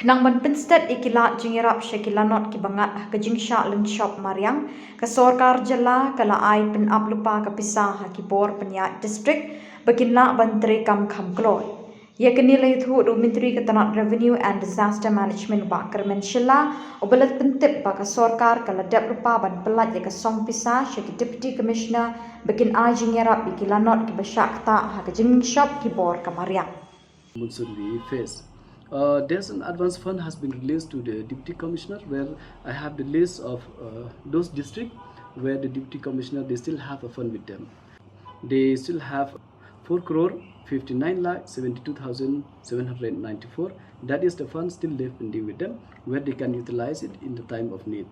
Knangban Pynstet ikila Jingiarap Lanot ki bangat ke jingsha Lyngshop Mariang ke Khuborjylla kala ai pen lupa ke Pisa Khubor Distrik bekinla bantri kam Klur. Ia kenilai thu do Menteri Ketanat Revenue and Disaster Management ba Khubborjylla obelat pentip ba ke sorkar kala dep lupa ban pelat ya ke song Pisa syaki Deputy Commissioner bekin ai Jingiarap ikila not ki besyak ta ke Jingiarap Khubor ke Mariang. Monsoon we face. There's an advance fund has been released to the Deputy Commissioner where I have the list of those districts where the Deputy Commissioner, they still have a fund with them. They still have 4 crore 59 lakh 72,794. That is the fund still left pending with them where they can utilize it in the time of need.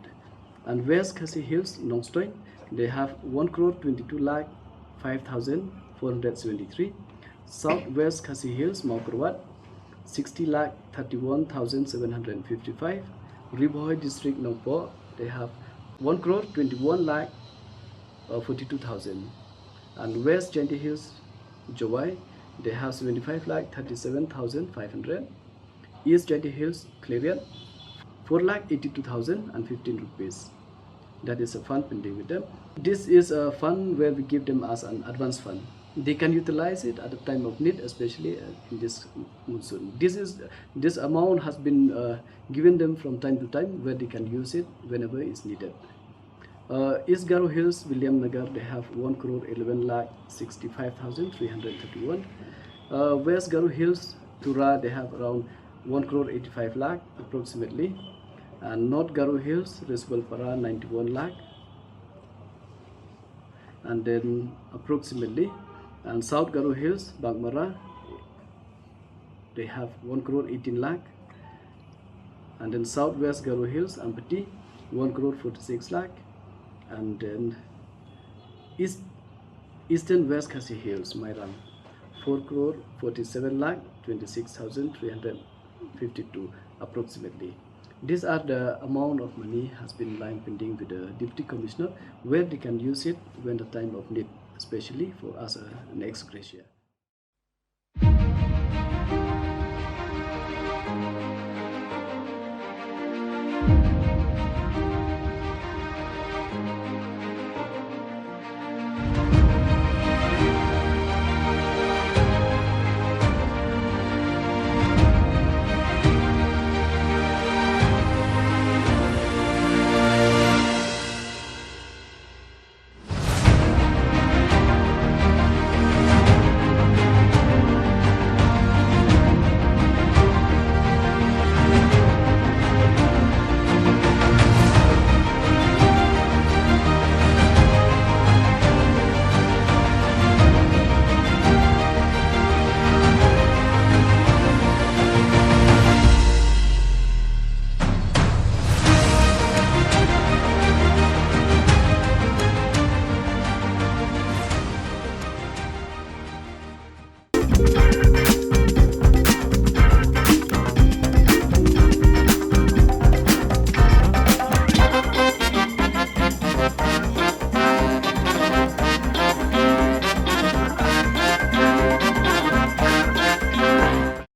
And West Khasi Hills, Nongstoin, they have 1 crore 22 lakh 5,473. Southwest Khasi Hills, Maukarwat, 60 lakh 31,755. Riboy District, Nongpo, they have 1 crore 21 lakh 42,000. And West Chanty Hills, Jowai, they have 75 lakh 37,500. East Chanty Hills, Klur, 4 lakh 82,015 rupees. That is a fund pending with them. This is a fund where we give them as an advance fund. They can utilize it at the time of need, especially in this monsoon. This amount has been given them from time to time where they can use it whenever it's needed. East Garo Hills, William Nagar, they have 1 crore 11 lakh 65,331. West Garo Hills, Tura, they have around 1 crore 85 lakh approximately. And North Garo Hills, Reswalpara, 91 lakh. And then approximately, and South Garo Hills, Bagmara, they have 1 crore 18 lakh. And then Southwest Garo Hills, Ampati, 1 crore 46 lakh. And then Eastern West Khasi Hills, Mariang, 4 crore 47 lakh 26,352 approximately. These are the amount of money has been lying pending with the Deputy Commissioner where they can use it when the time of need, especially for us an ex gratia.